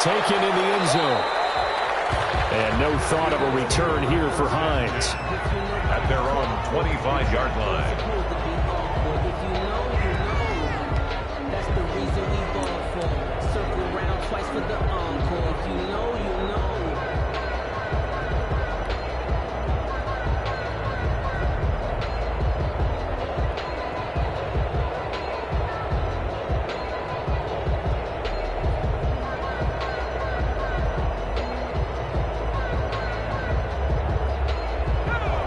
Taken in the end zone. And no thought of a return here for Hines. At their own 25-yard line. That's the reason we ball for. Circle around twice for the encore. If you know, you know.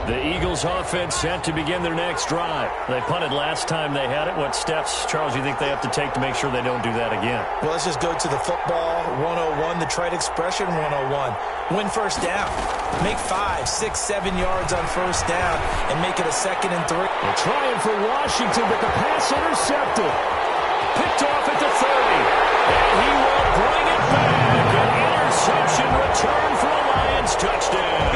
The Eagles offense set to begin their next drive. They punted last time they had it. What steps, Charles, you think they have to take to make sure they don't do that again? Well, let's just go to the football 101, the trade expression 101. Win first down. Make 5, 6, 7 yards on first down and make it a 2nd and 3. They're trying for Washington, but the pass intercepted. Picked off at the 30. And he will bring it back. An interception return for a Lions touchdown.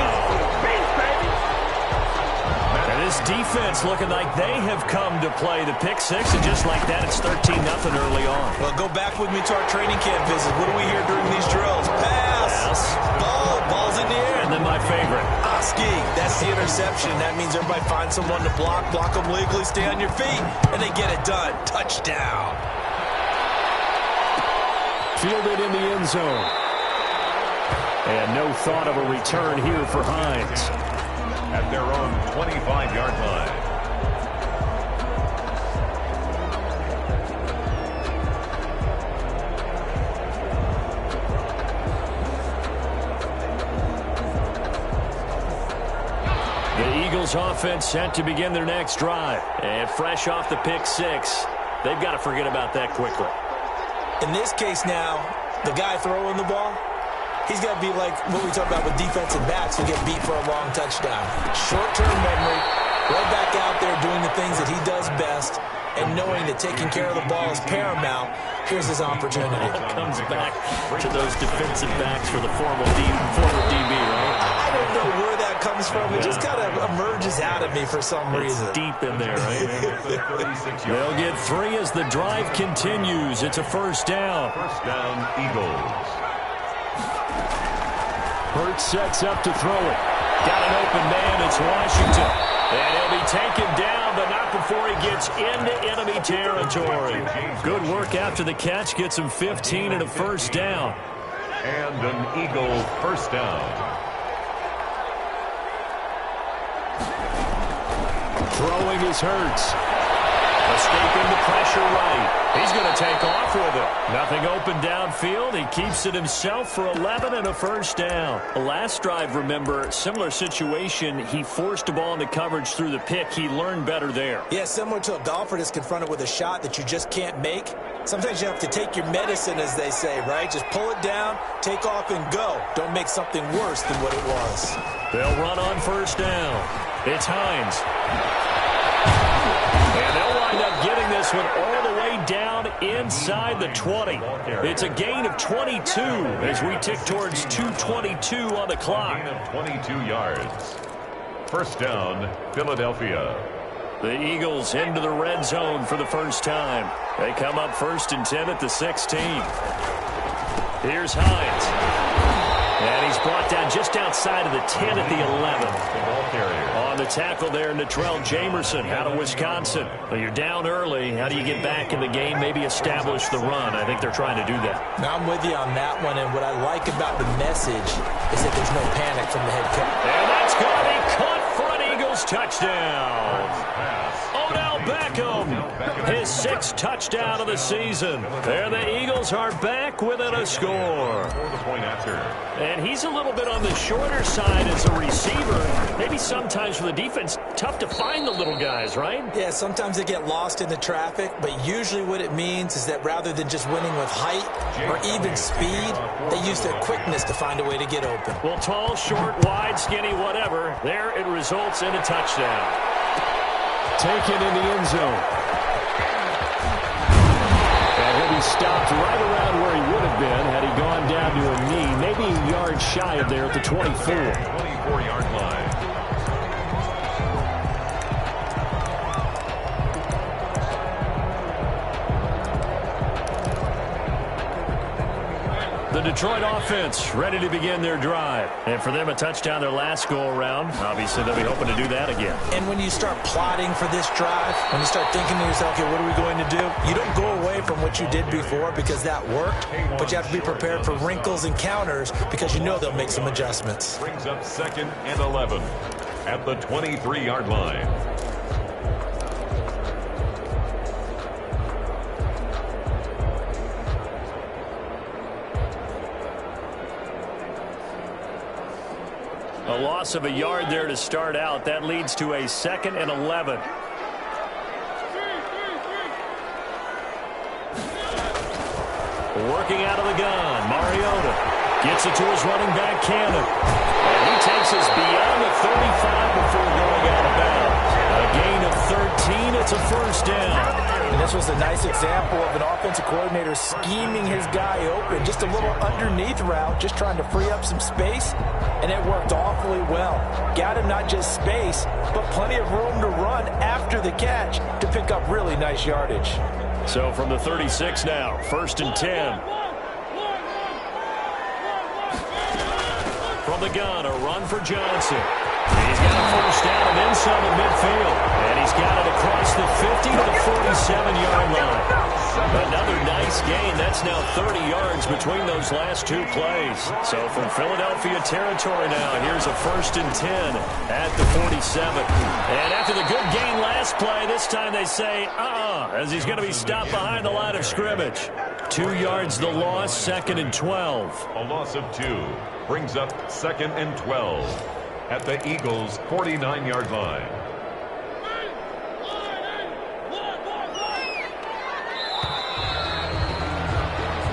This defense looking like they have come to play the pick six, and just like that, it's 13-0 early on. Well, go back with me to our training camp visit. What do we hear during these drills? Pass. Ball's in the air. And then my favorite. Ski. That's the interception. That means everybody finds someone to block them legally, stay on your feet, and they get it done. Touchdown. Fielded in the end zone. And no thought of a return here for Hines. At their own 25-yard line. The Eagles offense set to begin their next drive. And fresh off the pick six, they've got to forget about that quickly. In this case now, the guy throwing the ball, he's got to be like what we talk about with defensive backs who get beat for a long touchdown. Short-term memory, right back out there doing the things that he does best, and knowing that taking care of the ball is paramount. Here's his opportunity. Comes back to those defensive backs for the former DB, right? I don't know where that comes from. It just kind of emerges out of me for some reason. It's deep in there, right? They'll get 3 as the drive continues. It's a first down. First down, Eagles. Hurts sets up to throw it. Got an open man. It's Washington. And he'll be taken down, but not before he gets into enemy territory. Good work after the catch. Gets him 15 and a first down. And an Eagle first down. Throwing is Hurts. Escaping the pressure right. He's going to take off with it. Nothing open downfield. He keeps it himself for 11 and a first down. The last drive, remember, similar situation. He forced a ball into coverage through the pick. He learned better there. Yeah, similar to a golfer that's confronted with a shot that you just can't make. Sometimes you have to take your medicine, as they say, right? Just pull it down, take off, and go. Don't make something worse than what it was. They'll run on first down. It's Hines. And they'll wind up getting this one all the way down inside the 20. It's a gain of 22 as we tick towards 2:22 on the clock. 22 yards. First down, Philadelphia. The Eagles into the red zone for the first time. They come up 1st and 10 at the 16. Here's Hines. And he's brought down just outside of the 10 at the 11. The ball carrier. On the tackle there, Natrell Jamerson out of Wisconsin. Well, you're down early. How do you get back in the game, maybe establish the run? I think they're trying to do that. Now, I'm with you on that one, and what I like about the message is that there's no panic from the head coach. And that's going to be caught for an Eagles touchdown. Odell Beckham, his 6th touchdown of the season. There the Eagles are back within a score. For the point after. And he's a little bit on the shorter side as a receiver. Maybe sometimes for the defense, tough to find the little guys, right? Yeah, sometimes they get lost in the traffic, but usually what it means is that rather than just winning with height or even speed, they use their quickness to find a way to get open. Well, tall, short, wide, skinny, whatever, there it results in a touchdown. Taken in the end zone. And he'll be stopped right around where he would have been had he gone down to a knee, maybe a yard shy of there at the 24. 24-yard line. The Detroit offense ready to begin their drive. And for them, a touchdown their last go-around. Obviously, they'll be hoping to do that again. And when you start plotting for this drive, when you start thinking to yourself, okay, what are we going to do? You don't go away from what you did before because that worked, but you have to be prepared for wrinkles and counters because you know they'll make some adjustments. Brings up 2nd and 11 at the 23-yard line. A loss of a yard there to start out. That leads to a 2nd and 11. Working out of the gun, Mariota gets it to his running back, Cannon. And he takes us beyond the 35 before going out of bounds. A gain of 13, it's a first down. And this was a nice example of an offensive coordinator scheming his guy open. Just a little underneath route, just trying to free up some space, and it worked awfully well. Got him not just space, but plenty of room to run after the catch to pick up really nice yardage. So from the 36 now, 1st and 10. From the gun, a run for Johnson. He's got a first down and then some at midfield. And he's got it across the 50 to the 47-yard line. Another nice gain. That's now 30 yards between those last two plays. So from Philadelphia territory now, here's a 1st and 10 at the 47. And after the good gain last play, this time they say, as he's going to be stopped behind the line of scrimmage. 2 yards the loss, 2nd and 12. A loss of 2 brings up 2nd and 12 at the Eagles' 49-yard line.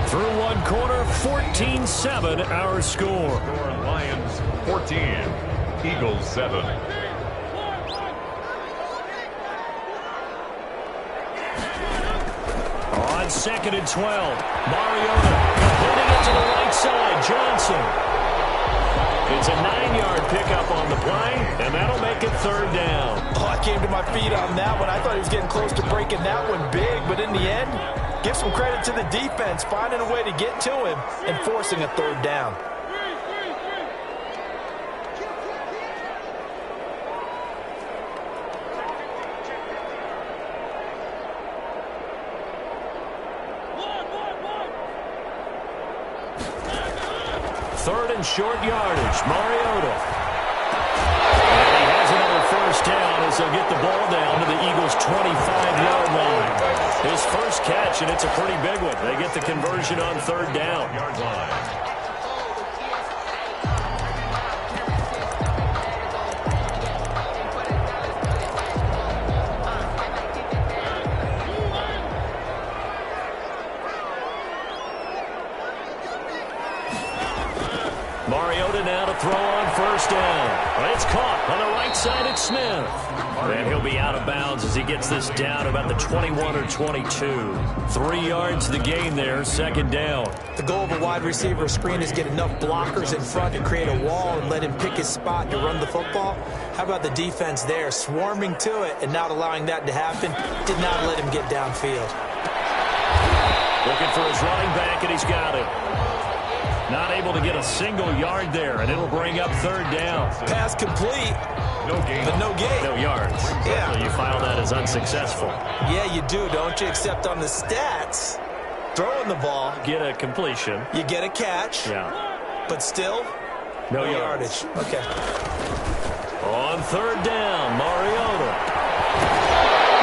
Through one quarter, 14-7 our score. Lions 14, Eagles 7. On 2nd and 12, Mariota putting it to the right side, Johnson. It's a 9-yard pickup on the play, and that'll make it 3rd down. Oh, I came to my feet on that one. I thought he was getting close to breaking that one big, but in the end, give some credit to the defense, finding a way to get to him and forcing a 3rd down. Third and short yardage, Mariota. And he has another first down as they'll get the ball down to the Eagles' 25-yard line. His first catch, and it's a pretty big one. They get the conversion on 3rd down. Yard line. Mariota now to throw on 1st down. It's caught on the right side at Smith. And he'll be out of bounds as he gets this down about the 21 or 22. 3 yards the gain there, 2nd down. The goal of a wide receiver screen is get enough blockers in front to create a wall and let him pick his spot to run the football. How about the defense there, swarming to it and not allowing that to happen? Did not let him get downfield. Looking for his running back, and he's got it. Not able to get a single yard there, and it'll bring up 3rd down. Pass complete. No gain. But no gain. No yards. Yeah. So you file that as unsuccessful. Yeah, you do, don't you? Except on the stats, throwing the ball. Get a completion. You get a catch. Yeah. But still, No yardage. Okay. On 3rd down, Mariota.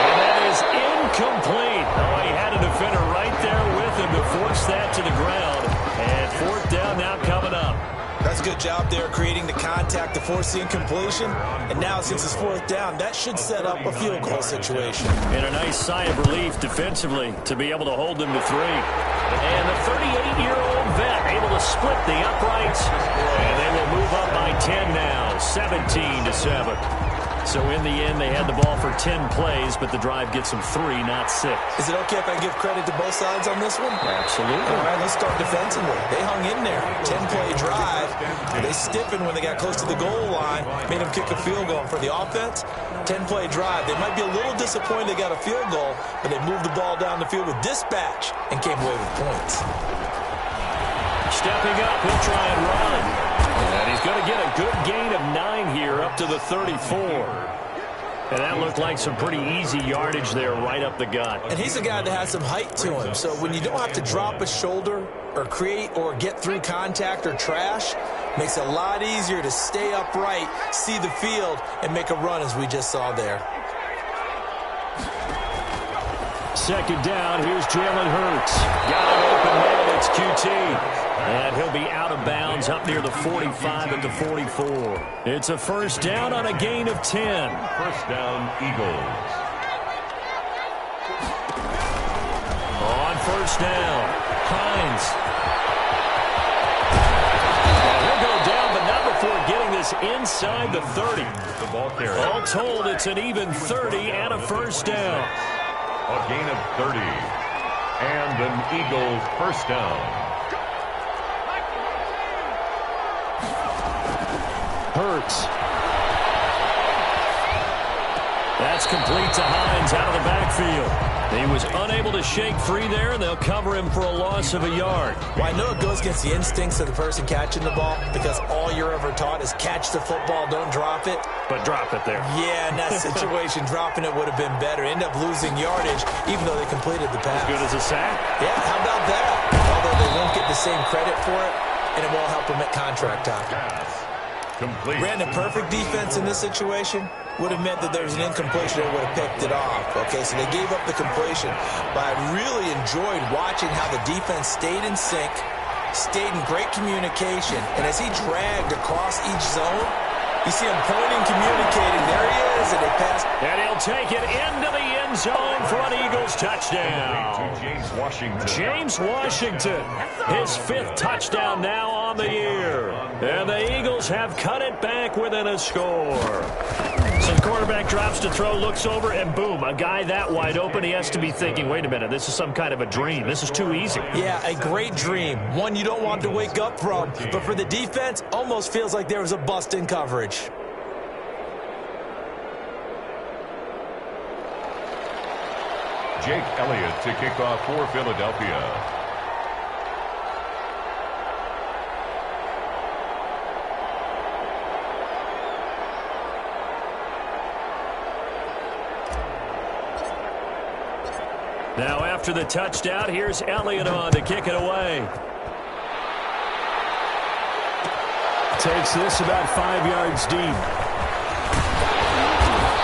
And that is incomplete. Oh, he had a defender right there with him to force that to the ground. And 4th down now coming up. That's a good job there creating the contact to force the incompletion. And now since it's 4th down, that should set up a field goal situation. And a nice sigh of relief defensively to be able to hold them to 3. And the 38-year-old vet able to split the uprights. And they will move up by 10 now, 17-7. So in the end, they had the ball for 10 plays, but the drive gets them 3, not 6. Is it okay if I give credit to both sides on this one? Absolutely. All right, let's start defensively. They hung in there. 10-play drive. They stiffened when they got close to the goal line, made them kick a field goal. And for the offense, 10-play drive. They might be a little disappointed they got a field goal, but they moved the ball down the field with dispatch and came away with points. stepping up. He'll try and run. And he's going to get a good gain of 9 here up to the 34. And that looked like some pretty easy yardage there right up the gut. And he's a guy that has some height to him. So when you don't have to drop a shoulder or create or get through contact or trash, makes it a lot easier to stay upright, see the field, and make a run as we just saw there. Second down, here's Jalen Hurts. Got an open man, it's QT. And he'll be out of bounds up near the 45 at the 44. It's a first down on a gain of 10. First down, Eagles. On first down, Hines. He'll go down, but not before getting this inside the 30. The ball carrier. All told, it's an even 30 and a first down. A gain of 30. And an Eagles first down. Hurts. That's complete to Hines out of the backfield. He was unable to shake free there, and they'll cover him for a loss of a yard. Well, I know it goes against the instincts of the person catching the ball because all you're ever taught is catch the football, don't drop it. But drop it there. Yeah, in that situation, dropping it would have been better. End up losing yardage, even though they completed the pass. As good as a sack? Yeah, how about that? Although they won't get the same credit for it, and it won't help them at contract time. Complete. Ran a perfect defense in this situation. Would have meant that there was an incompletion that would have picked it off. Okay, so they gave up the completion. But I really enjoyed watching how the defense stayed in sync, stayed in great communication, and as he dragged across each zone, you see him pointing, communicating. There he is, and they pass. And he'll take it into the end zone for an Eagles touchdown. To James Washington. James Washington, his 5th touchdown now on the year. And the Eagles have cut it back within a score. So the quarterback drops to throw, looks over, and boom, a guy that wide open, he has to be thinking, wait a minute, this is some kind of a dream. This is too easy. Yeah, a great dream. One you don't want to wake up from. But for the defense, almost feels like there was a bust in coverage. Jake Elliott to kick off for Philadelphia. Now after the touchdown, here's Elliott on to kick it away. Takes this about 5 yards deep.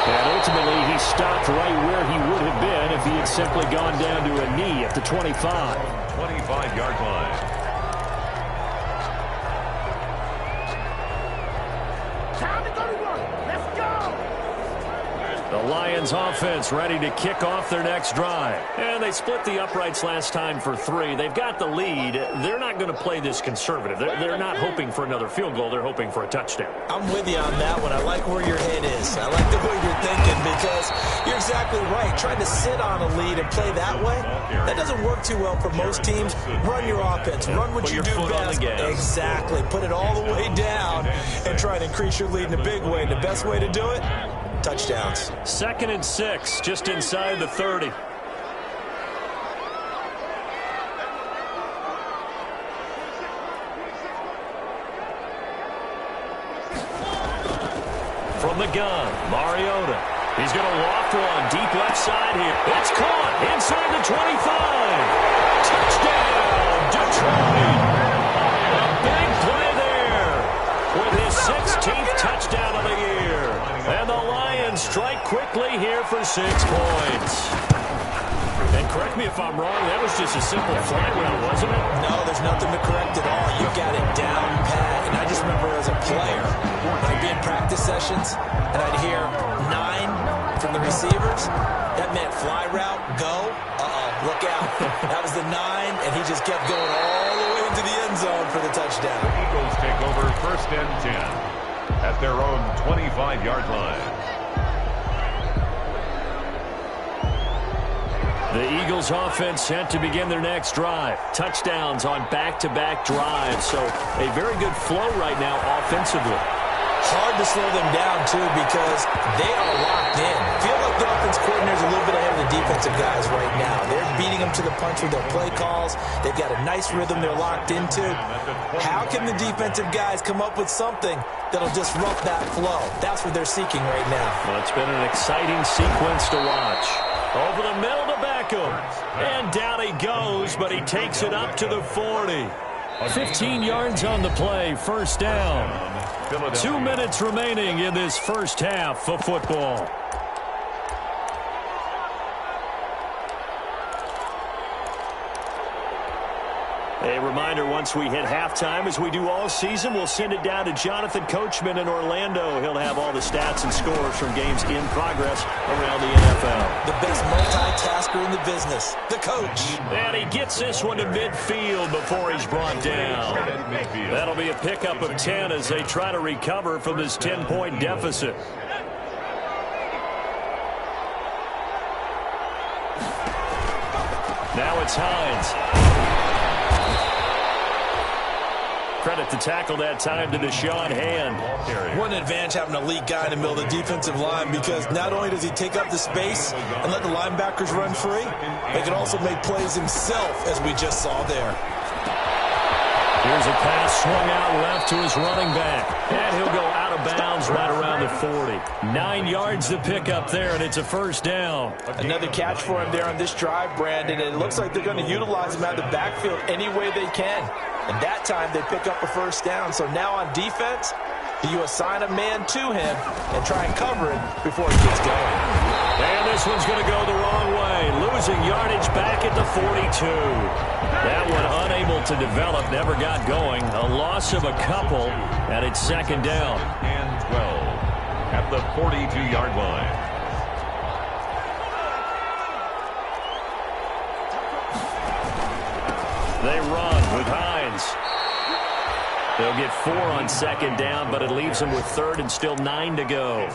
And ultimately, he stopped right where he would have been if he had simply gone down to a knee at the 25. 25-yard line. The Lions offense ready to kick off their next drive. And they split the uprights last time for 3. They've got the lead. They're not going to play this conservative. They're not hoping for another field goal. They're hoping for a touchdown. I'm with you on that one. I like where your head is. I like the way you're thinking because you're exactly right. Trying to sit on a lead and play that way, that doesn't work too well for most teams. Run your offense. Run what you do best. Exactly. Put it all the way down and try to increase your lead in a big way. And the best way to do it? Touchdowns. 2nd and 6, just inside the 30. From the gun, Mariota. He's going to loft one deep left side here. It's caught inside the 25. Touchdown, Detroit. A big play there with his 16th touchdown of the year. And the Lions strike quickly here for 6 points. And correct me if I'm wrong, that was just a simple fly route, wasn't it? No, there's nothing to correct at all. You got it down pat. And I just remember as a player, I'd be in practice sessions, and I'd hear 9 from the receivers. That meant fly route, go. Look out. That was the 9, and he just kept going all the way into the end zone for the touchdown. The Eagles take over 1st and 10. At their own 25-yard line. The Eagles offense set to begin their next drive. Touchdowns on back-to-back drives. So a very good flow right now offensively. Hard to slow them down, too, because they are locked in. Feel like the offense coordinator is a little bit ahead of the defensive guys right now. They're beating them to the punch with their play calls. They've got a nice rhythm they're locked into. How can the defensive guys come up with something that'll disrupt that flow? That's what they're seeking right now. Well, it's been an exciting sequence to watch. Over the middle to Beckham. And down he goes, but he takes it up to the 40. 15 yards on the play, first down. 2 minutes remaining in this first half of football. A reminder, once we hit halftime, as we do all season, we'll send it down to Jonathan Coachman in Orlando. He'll have all the stats and scores from games in progress around the NFL. The best multitasker in the business, the coach. And he gets this one to midfield before he's brought down. That'll be a pickup of 10 as they try to recover from this 10-point deficit. Now it's Hines. Credit to tackle that time to Deshaun Hand. What an advantage having an elite guy in the middle of the defensive line, because not only does he take up the space and let the linebackers run free, they can also make plays himself, as we just saw there. Here's a pass swung out left to his running back. And he'll go out of bounds right around the 40. 9 yards to pick up there, and it's a first down. Another catch for him there on this drive, Brandon. And it looks like they're going to utilize him out of the backfield any way they can. And that time they pick up a first down. So now on defense, you assign a man to him and try and cover it before he gets going. And this one's going to go the wrong way. Losing yardage back at the 42. That one unable to develop, never got going. A loss of a couple, and it's second down. And 12 at the 42-yard line. They run with Hines. They'll get 4 on second down, but it leaves them with third and still 9 to go.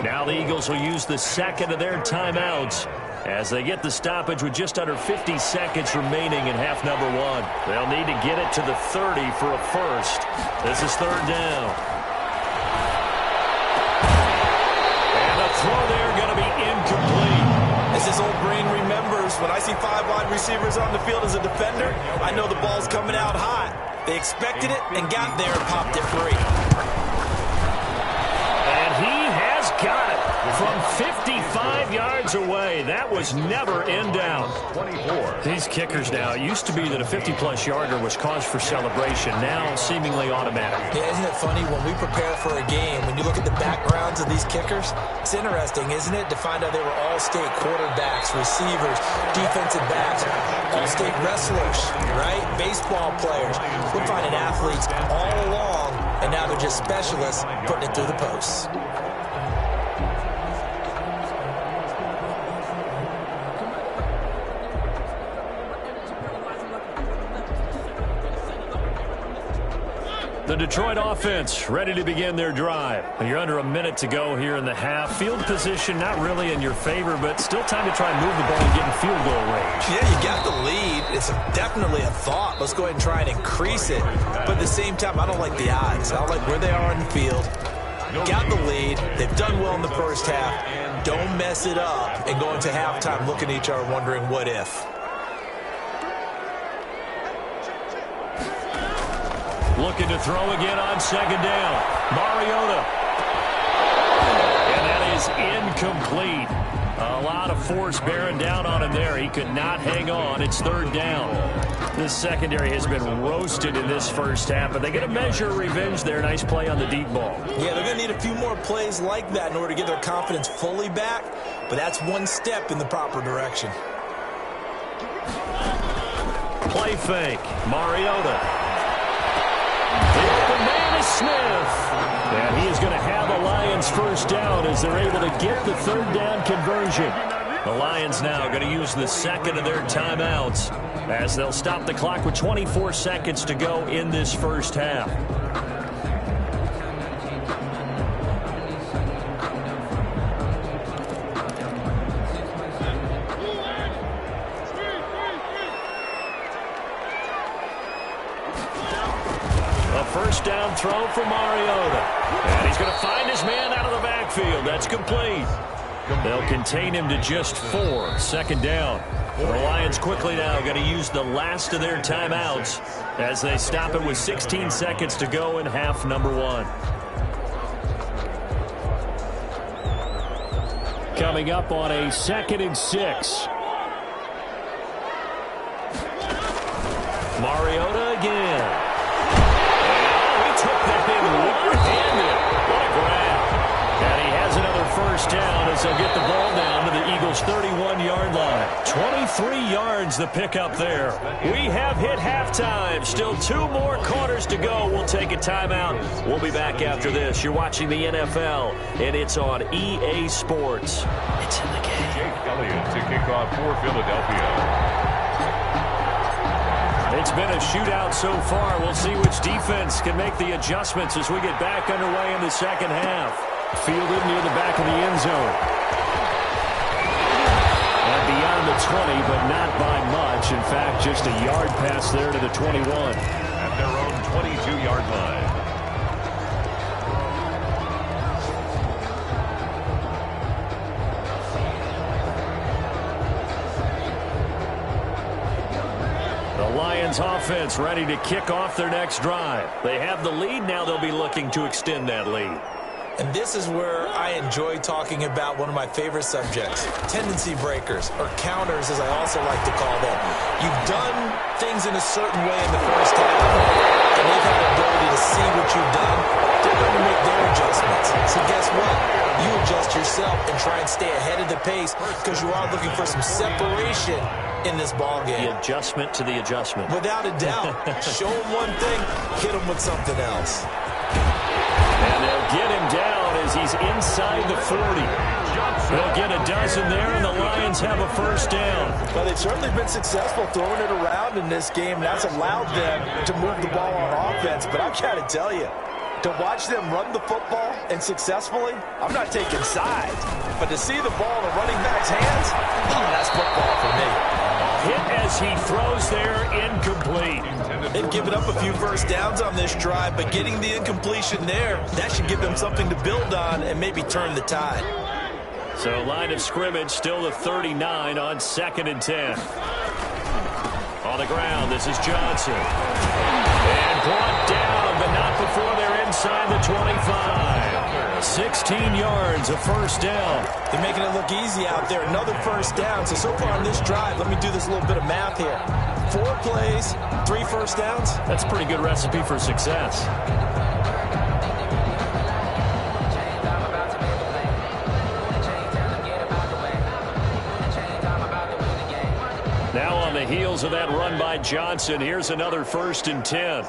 Now the Eagles will use the second of their timeouts as they get the stoppage with just under 50 seconds remaining in half number 1. They'll need to get it to the 30 for a first. This is third down. And the throw there going to be incomplete. As his old brain remembers, when I see 5 wide receivers on the field as a defender, I know the ball's coming out hot. They expected it and got there and popped it free. And he has got it from 55 yards away. That was never in down. 24. These kickers now, it used to be that a 50-plus yarder was cause for celebration. Now seemingly automatic. Yeah, isn't it funny when we prepare for a game, when you look at the backgrounds of these kickers, it's interesting, isn't it, to find out they were all-state quarterbacks, receivers, defensive backs, all-state wrestlers, right? Baseball players. We're finding athletes all along, and now they're just specialists putting it through the posts. The Detroit offense ready to begin their drive. You're under a minute to go here in the half. Field position not really in your favor, but still time to try and move the ball and get in field goal range. Yeah, you got the lead. It's definitely a thought. Let's go ahead and try and increase it. But at the same time, I don't like the odds. I don't like where they are on the field. Got the lead. They've done well in the first half. Don't mess it up and go into halftime looking at each other wondering what if. Looking to throw again on second down. Mariota. And that is incomplete. A lot of force bearing down on him there. He could not hang on. It's third down. This secondary has been roasted in this first half, but they get a measure of revenge there. Nice play on the deep ball. Yeah, they're going to need a few more plays like that in order to get their confidence fully back, but that's one step in the proper direction. Play fake. Mariota. The open man is Smith. And he is going to have a Lions first down as they're able to get the third down conversion. The Lions now going to use the second of their timeouts as they'll stop the clock with 24 seconds to go in this first half. A first down throw for Mariota. And he's going to find his man out of the backfield. That's complete. They'll contain him to just 4. Second down. The Lions quickly now going to use the last of their timeouts as they stop it with 16 seconds to go in half number 1. Coming up on a 2nd and 6. Mariota again. And he took that thing one-handed. What a grab. And he has another first down as they'll get the ball down to the Eagles' 31-yard line. 23 yards the pickup there. We have hit halftime. Still 2 more quarters to go. We'll take a timeout. We'll be back after this. You're watching the NFL, and it's on EA Sports. It's in the game. Jake Elliott to kick off for Philadelphia. It's been a shootout so far. We'll see which defense can make the adjustments as we get back underway in the second half. Fielded near the back of the end zone. And beyond the 20, but not by much. In fact, just a yard pass there to the 21. At their own 22-yard line. The Lions offense ready to kick off their next drive. They have the lead. Now they'll be looking to extend that lead. And this is where I enjoy talking about one of my favorite subjects, tendency breakers, or counters as I also like to call them. You've done things in a certain way in the first half, and they've had the ability to see what you've done. They're going to make their adjustments. So guess what? You adjust yourself and try and stay ahead of the pace because you are looking for some separation in this ball game. The adjustment to the adjustment. Without a doubt. Show them one thing, hit them with something else. And they'll get him down as he's inside the 40. They'll get a dozen there, and the Lions have a first down. Well, they've certainly been successful throwing it around in this game. That's allowed them to move the ball on offense. But I've got to tell you, to watch them run the football and successfully, I'm not taking sides. But to see the ball in the running back's hands, that's football for me. Hit as he throws there, incomplete. They've given up a few first downs on this drive, but getting the incompletion there, that should give them something to build on and maybe turn the tide. So line of scrimmage still the 39 on 2nd and 10. On the ground, this is Johnson. And brought down, but not before they're inside the 25. 16 yards, a first down. They're making it look easy out there. Another first down. So far on this drive, let me do this little bit of math here. 4 plays, 3 first downs. That's a pretty good recipe for success. Now on the heels of that run by Johnson, here's another 1st and 10.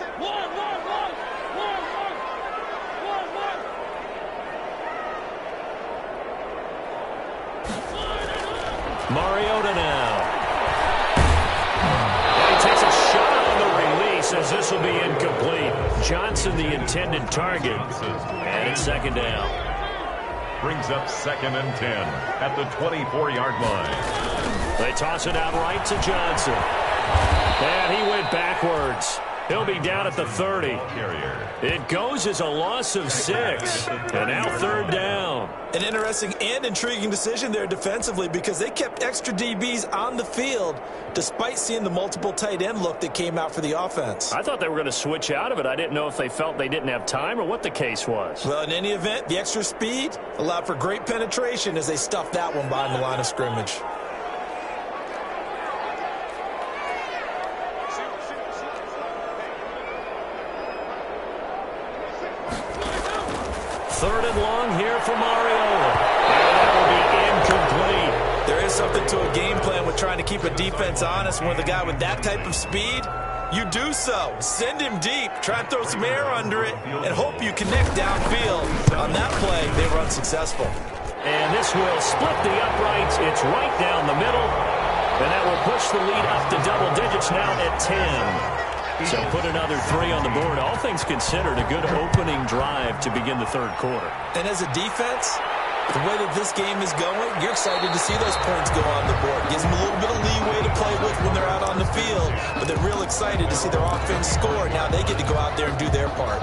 Mariota now. And he takes a shot on the release as this will be incomplete. Johnson the intended target. And it's 2nd down. Brings up 2nd and 10 at the 24-yard line. They toss it out right to Johnson. And he went backwards. He'll be down at the 30. It goes as a loss of 6. And now 3rd down. An interesting and intriguing decision there defensively because they kept extra DBs on the field despite seeing the multiple tight end look that came out for the offense. I thought they were going to switch out of it. I didn't know if they felt they didn't have time or what the case was. Well, in any event, the extra speed allowed for great penetration as they stuffed that one behind the line of scrimmage. Third and long here for Mariota. And that will be incomplete. There is something to a game plan with trying to keep a defense honest. When the guy with that type of speed, you do so. Send him deep. Try and throw some air under it and hope you connect downfield. On that play, they were unsuccessful. And this will split the uprights. It's right down the middle. And that will push the lead up to double digits now at 10. So put another 3 on the board. All things considered, a good opening drive to begin the 3rd quarter. And as a defense, The way that this game is going, you're excited to see those points go on the board. Gives them a little bit of leeway to play with when they're out on the field, but they're real excited to see their offense score. Now they get to go out there and do their part.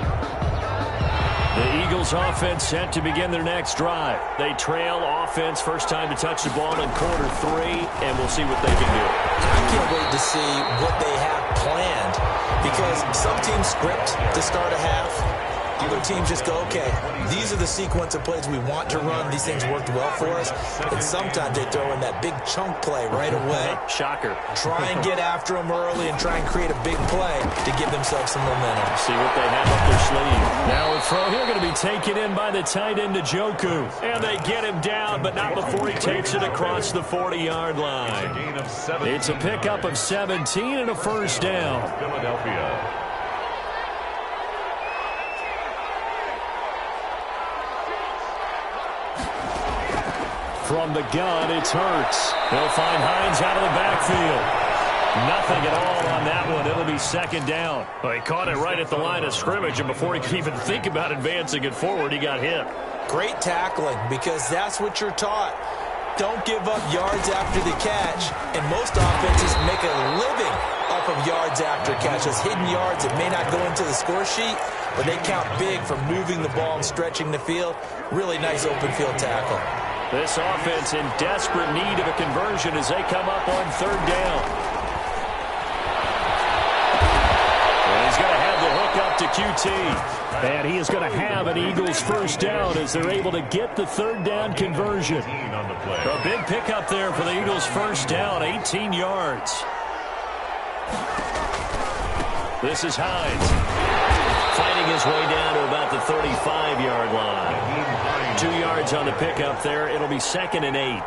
The Eagles offense set to begin their next drive. They trail offense, first time to touch the ball in quarter 3, and we'll see what they can do. I can't wait to see what they have planned, because some teams script to start a half. Other teams just go, okay, these are the sequence of plays we want to run. These things worked well for us. And sometimes they throw in that big chunk play right away. Shocker. Try and get after them early and try and create a big play to give themselves some momentum. See what they have up their sleeve. Now a throw here going to be taken in by the tight end, Njoku. And they get him down, but not before he takes it across the 40-yard line. It's a pickup of 17 and a first down. Philadelphia. From the gun, it's Hurts. He'll find Hines out of the backfield. Nothing at all on that one. It'll be second down. Well, he caught it right at the line of scrimmage, and before he could even think about advancing it forward, he got hit. Great tackling, because that's what you're taught. Don't give up yards after the catch, and most offenses make a living off of yards after catch. Those hidden yards that may not go into the score sheet, but they count big for moving the ball and stretching the field. Really nice open field tackle. This offense in desperate need of a conversion as they come up on third down. And he's going to have the hook up to QT. And he is going to have an Eagles first down as they're able to get the third down conversion. A big pickup there for the Eagles first down, 18 yards. This is Hines. Fighting his way down to about the 35-yard line. 2 yards on the pickup there. It'll be second and 8.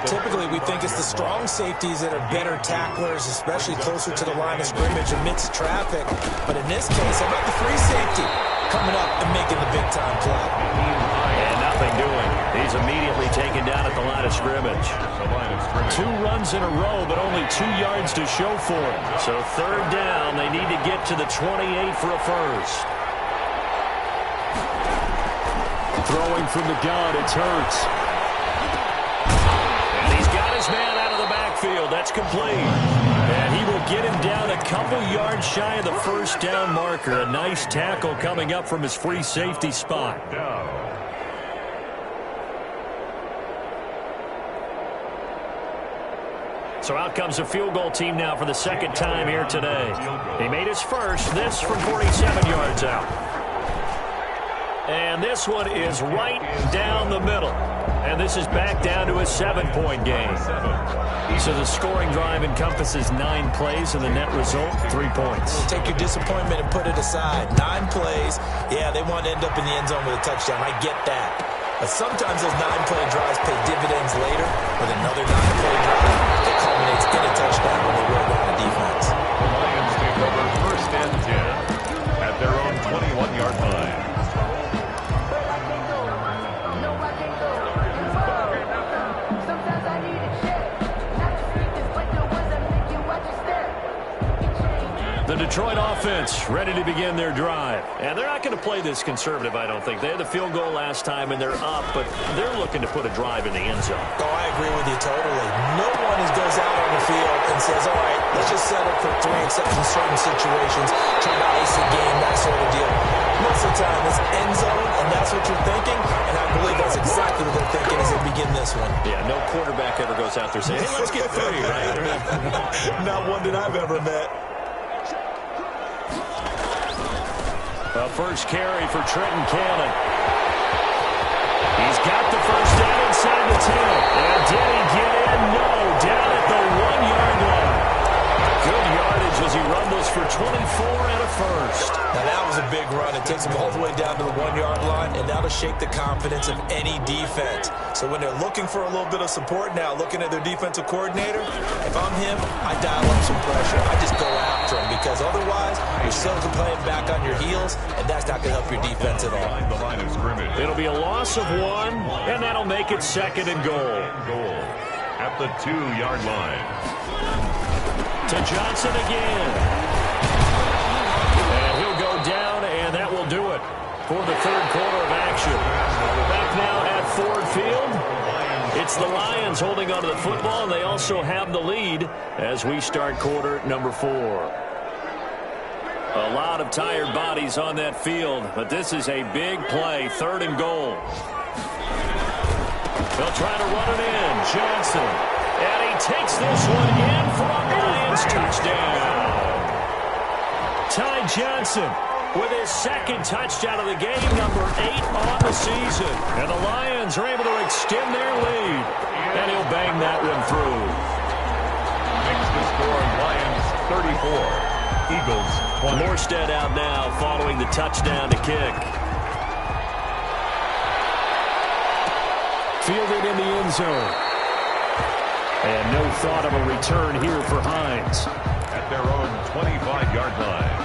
Typically, we think it's the strong safeties that are better tacklers, especially closer to the line of scrimmage amidst traffic. But in this case, how about the free safety coming up and making the big-time play? And nothing doing. He's immediately taken down at the line of scrimmage. 2 runs in a row, but only 2 yards to show for him. So third down, they need to get to the 28 for a first. Throwing from the gun, it's Hurts. And he's got his man out of the backfield. That's complete. And he will get him down a couple yards shy of the first down marker. A nice tackle coming up from his free safety spot. So out comes a field goal team now for the second time here today. He made his first, this from 47 yards out. And this one is right down the middle. And this is back down to a 7-point game. So the scoring drive encompasses 9 plays, and the net result, 3 points. Take your disappointment and put it aside. 9 plays. Yeah, they want to end up in the end zone with a touchdown. I get that. But sometimes those 9-play drives pay dividends later with another 9-play drive that culminates in a touchdown when they roll down the defense. The Lions take over first and 10 at their own 21-yard line. The Detroit offense ready to begin their drive. And they're not going to play this conservative, I don't think. They had the field goal last time, and they're up, but they're looking to put a drive in the end zone. Oh, I agree with you totally. No one goes out on the field and says, all right, let's just settle for 3 except in certain situations, try to ice the game, that sort of deal. Most of the time, it's end zone, and that's what you're thinking, and I believe that's exactly what they're thinking as they begin this one. Yeah, no quarterback ever goes out there saying, hey, let's get 3, right? Not one that I've ever met. A first carry for Trenton Cannon. He's got the first down inside the 10. And did he get in? No, down at the 1-yard line. Good yardage as he rumbles for 24 and a first. Now that was a big run. It takes him all the way down to the 1-yard line, and that'll shake the confidence of any defense. So when they're looking for a little bit of support now, looking at their defensive coordinator, if I'm him, I dial up some pressure. I just go after him, because otherwise you're still playing back on your heels, and that's not going to help your defense at all. The line of scrimmage. It'll be a loss of 1, and that'll make it second and goal. At the 2-yard line. To Johnson again. And he'll go down, and that will do it for the third quarter of action. Back now at Ford It's the Lions holding onto the football, and they also have the lead as we start quarter number 4. A lot of tired bodies on that field, but this is a big play, 3rd and goal. They'll try to run it in. Johnson. And he takes this one in for a Lions touchdown. Ty Johnson with his 2nd touchdown of the game, number 8 on the season. And the Lions are able to extend their lead. And he'll bang that one through. Makes the score Lions 34. Eagles 20. Morstead out now following the touchdown to kick. Fielded in the end zone. And no thought of a return here for Hines. At their own 25-yard line.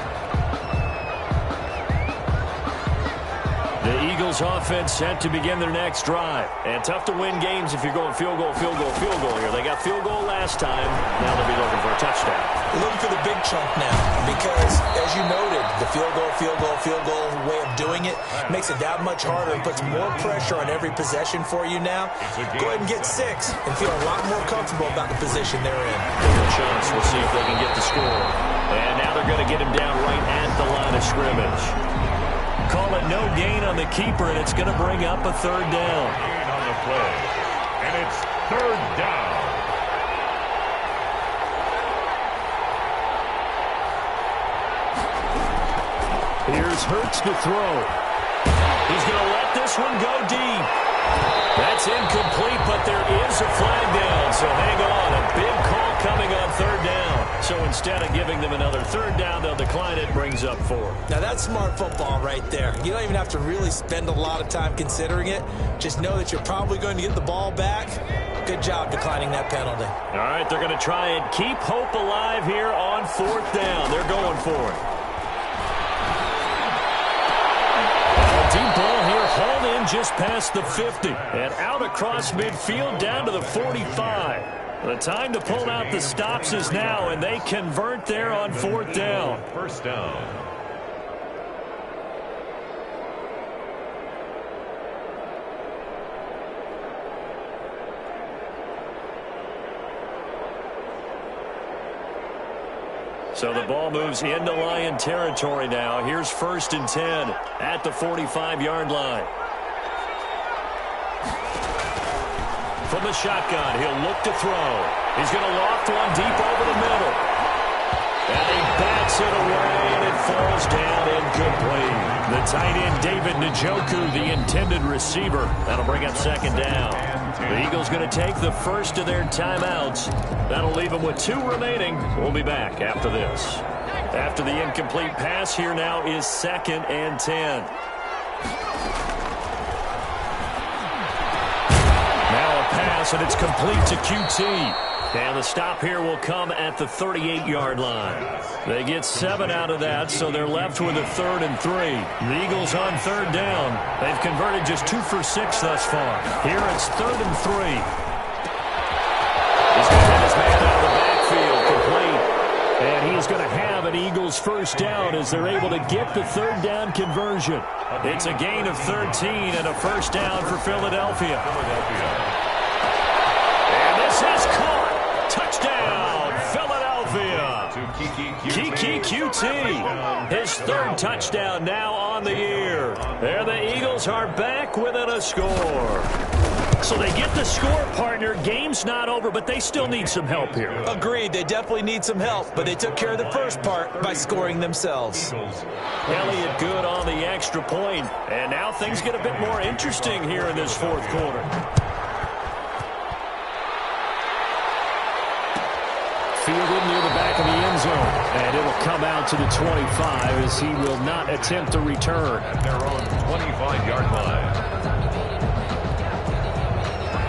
The Eagles offense set to begin their next drive. And tough to win games if you're going field goal, field goal, field goal here. They got field goal last time. Now they'll be looking for a touchdown. They're looking for the big chunk now because, as you noted, the field goal way of doing it makes it that much harder and puts more pressure on every possession for you now. Go ahead and get 6 and feel a lot more comfortable about the position they're in. Good chance. We'll see if they can get the score. And now they're going to get him down right at the line of scrimmage. Call it no gain on the keeper, and it's going to bring up a 3rd down. Gain on the play. And it's 3rd down. Here's Hurts to throw. He's going to let this one go deep. That's incomplete, but there is a flag down, so hang on. A big call coming on 3rd down. So instead of giving them another 3rd down, they'll decline it, brings up 4. Now that's smart football right there. You don't even have to really spend a lot of time considering it. Just know that you're probably going to get the ball back. Good job declining that penalty. All right, they're going to try and keep hope alive here on 4th down. They're going for it. Deep ball here, hauled in just past the 50. And out across midfield down to the 45. The time to pull out the stops is now, and they convert there on 4th down. 1st down. So the ball moves into Lion territory now. Here's 1st and 10 at the 45-yard line. From the shotgun, he'll look to throw. He's going to loft one deep over the middle. And he bats it away, and it falls down incomplete. The tight end, David Njoku, the intended receiver. That'll bring up 2nd down. The Eagles going to take the first of their timeouts. That'll leave them with 2 remaining. We'll be back after this. After the incomplete pass, here now is 2nd and 10. Now a pass, and it's complete to QT. And the stop here will come at the 38-yard line. They get 7 out of that, so they're left with a 3rd and 3. The Eagles on 3rd down. They've converted just 2 for 6 thus far. Here it's 3rd and 3. He's going to hit his man out of the backfield, complete. And he's going to have an Eagles 1st down as they're able to get the 3rd down conversion. It's a gain of 13 and a 1st down for Philadelphia. And this is caught. Touchdown, Philadelphia. Kiki QT. His 3rd touchdown now on the year. There the Eagles are back within a score. So they get the score, partner. Game's not over, but they still need some help here. Agreed. They definitely need some help, but they took care of the first part by scoring themselves. Elliott good on the extra point. And now things get a bit more interesting here in this 4th quarter. Fielded near the back of the end zone. And it'll come out to the 25 as he will not attempt to return. At their own 25-yard line.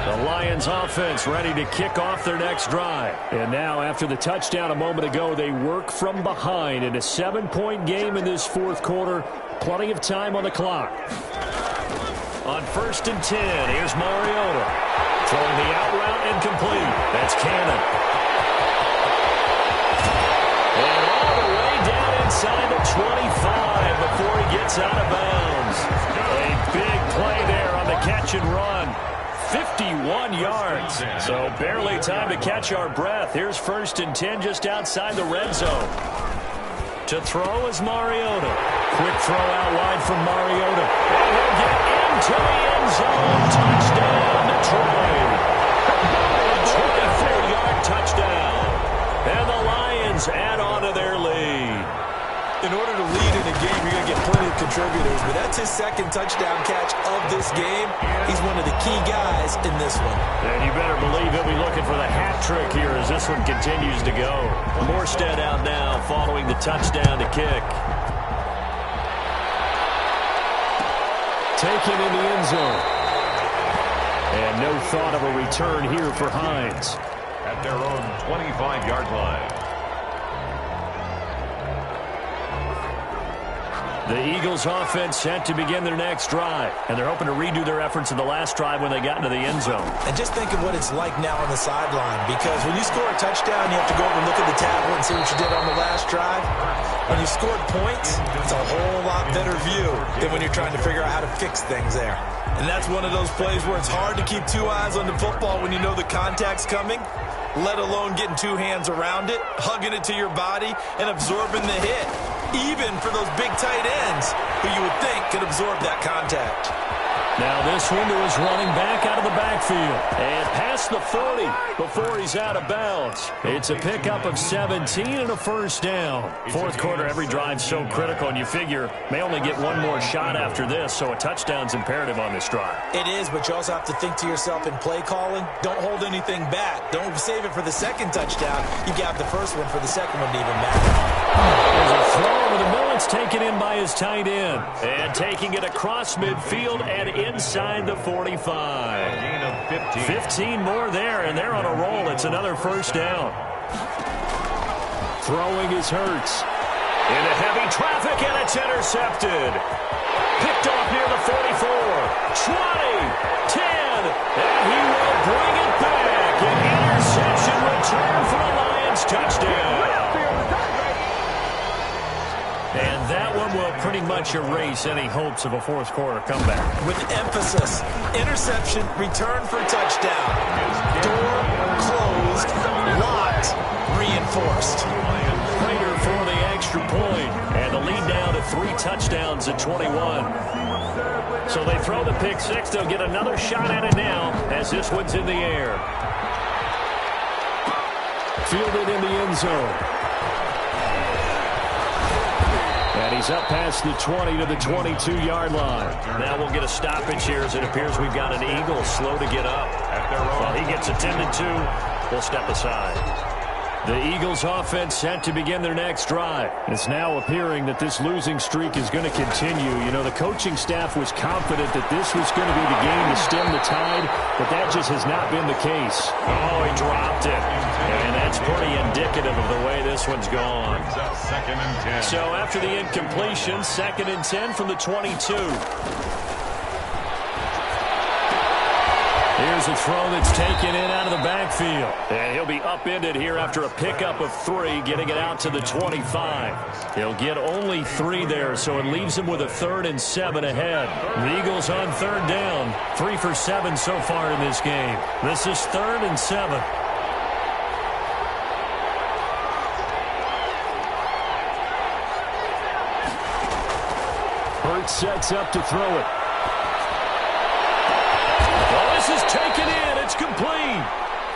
The Lions offense ready to kick off their next drive. And now after the touchdown a moment ago, they work from behind in a 7-point game in this 4th quarter. Plenty of time on the clock. On 1st and 10, here's Mariota. Throwing the out route incomplete. That's Cannon. And all the way down inside the 25 before he gets out of bounds. A big play there on the catch and run. 51 yards. So barely time to catch our breath. Here's 1st and 10 just outside the red zone. To throw is Mariota. Quick throw out wide from Mariota. And he'll get into the end zone. Touchdown, Detroit. A 24-yard touchdown. And the Lions add on to their lead. In order to lead in a game, you're going to get plenty of contributors, but that's his 2nd touchdown catch of this game. He's one of the key guys in this one. And you better believe he'll be looking for the hat trick here as this one continues to go. Morstead out now following the touchdown to kick. Taken in the end zone. And no thought of a return here for Hines. At their own 25-yard line. The Eagles offense set to begin their next drive, and they're hoping to redo their efforts in the last drive when they got into the end zone. And just think of what it's like now on the sideline, because when you score a touchdown, you have to go over and look at the tablet and see what you did on the last drive. When you scored points, it's a whole lot better view than when you're trying to figure out how to fix things there. And that's one of those plays where it's hard to keep 2 eyes on the football when you know the contact's coming, let alone getting 2 hands around it, hugging it to your body, and absorbing the hit. Even for those big tight ends who you would think could absorb that contact. Now this one to his running back out of the backfield. And past the 40 before he's out of bounds. It's a pickup of 17 and a 1st down. 4th quarter, every drive so critical, and you figure may only get one more shot after this, so a touchdown's imperative on this drive. It is, but you also have to think to yourself in play calling, don't hold anything back. Don't save it for the 2nd touchdown. You got the 1st one for the 2nd one to even matter. There's a throw over the middle. It's taken in by his tight end. And taking it across midfield and inside the 45. A gain of 15. 15 more there, and they're on a roll. It's another 1st down. Throwing is Hurts. Into heavy traffic, and it's intercepted. Picked off near the 44. 20, 10, and he will bring it back. An interception return for a Lions touchdown. And that one will pretty much erase any hopes of a 4th quarter comeback. With emphasis, interception, return for touchdown. Door closed, locked, reinforced. Prater for the extra point, and the lead down to 3 touchdowns at 21. So they throw the pick 6. They'll get another shot at it now as this one's in the air. Fielded in the end zone. And he's up past the 20 to the 22-yard line. Now we'll get a stoppage here as it appears we've got an Eagle slow to get up. While he gets attended to, we'll step aside. The Eagles offense set to begin their next drive. It's now appearing that this losing streak is going to continue. You know, the coaching staff was confident that this was going to be the game to stem the tide, but that just has not been the case. Oh, he dropped it. And that's pretty indicative of the way this one's gone. 2nd and 10. So after the incompletion, 2nd and 10 from the 22. Here's a throw that's taken in out of the backfield. And he'll be upended here after a pickup of 3, getting it out to the 25. He'll get only 3 there, so it leaves him with a 3rd and 7 ahead. The Eagles on 3rd down. 3 for 7 so far in this game. This is 3rd and 7. Hurts sets up to throw it. Is taken in. It's complete.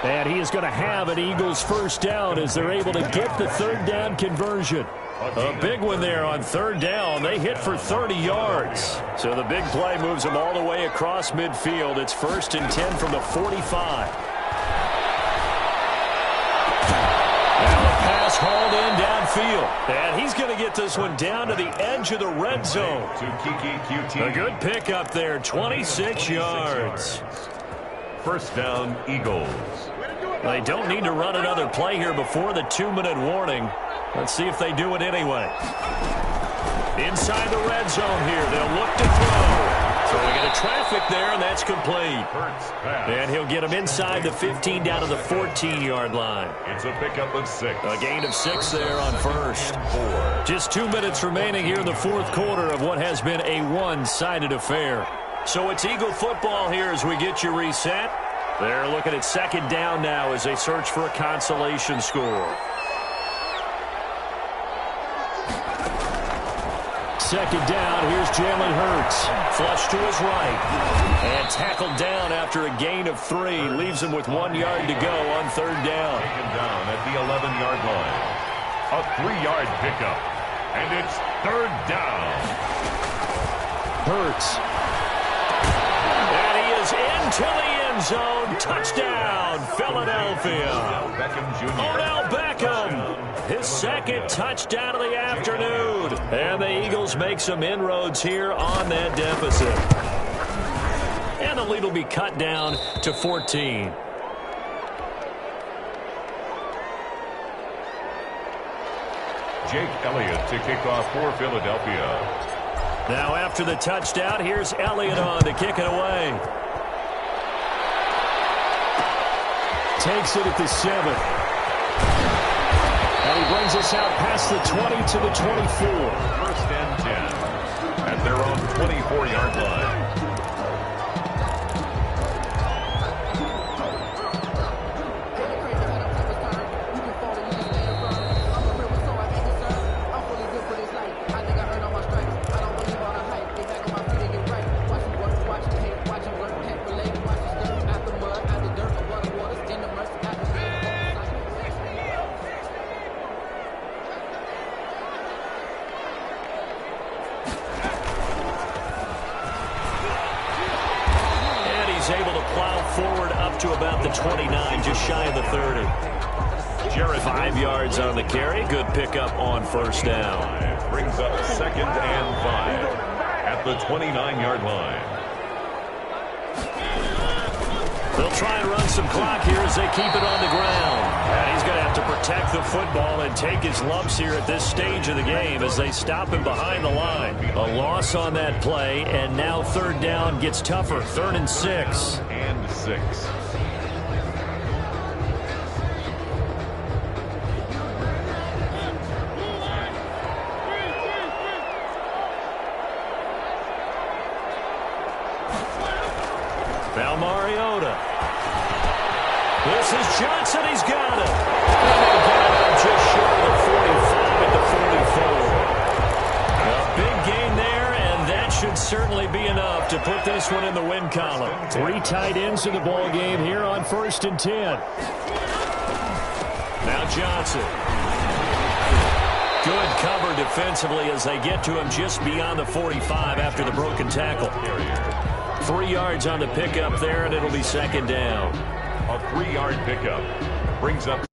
And he is going to have an Eagles 1st down as they're able to get the 3rd down conversion. A big one there on 3rd down. They hit for 30 yards. So the big play moves them all the way across midfield. It's 1st and 10 from the 45. Now the pass hauled in downfield. And he's going to get this one down to the edge of the red zone. A good pickup there, 26 yards. 1st down, Eagles. They don't need to run another play here before the 2-minute warning. Let's see if they do it anyway. Inside the red zone here, they'll look to throw. Throwing into traffic there, and that's complete. And he'll get him inside the 15 down to the 14-yard line. It's a pickup of 6. A gain of 6 there on 1st. Just 2 minutes remaining here in the 4th quarter of what has been a one-sided affair. So it's Eagle football here as we get you reset. They're looking at second down now as they search for a consolation score. Second down, here's Jalen Hurts. Flush to his right. And tackled down after a gain of 3. Leaves him with 1 yard to go on third down. Taken down at the 11-yard line. A 3-yard pickup. And it's third down. Hurts. And he is into the end zone. Touchdown, Philadelphia. Odell Beckham. His second touchdown of the afternoon. And the Eagles make some inroads here on that deficit. And the lead will be cut down to 14. Jake Elliott to kick off for Philadelphia. Now after the touchdown, here's Elliott on to kick it away. Takes it at the 7. And he brings us out past the 20 to the 24. First and 10 at their own 24-yard line. Able to plow forward up to about the 29, just shy of the 30. 5 yards on the carry. Good pickup on first down. Brings up second and 5 at the 29-yard line. They'll try and run some clock here as they keep it on the ground. And he's going to have to protect the football and take his lumps here at this stage of the game as they stop him behind the line. A loss on that play, and now third down gets tougher. 3rd and 6. And 6. Now Mariota. This is Johnson. He's got it. And they get it up just short of the 45 at the 44. A big gain there, and that should certainly be enough to put this one in the win column. 3 tight ends in the ball game here on 1st and 10. Now Johnson. Good cover defensively as they get to him just beyond the 45 after the broken tackle. 3 yards on the pickup there, and it'll be second down. A 3-yard pickup brings up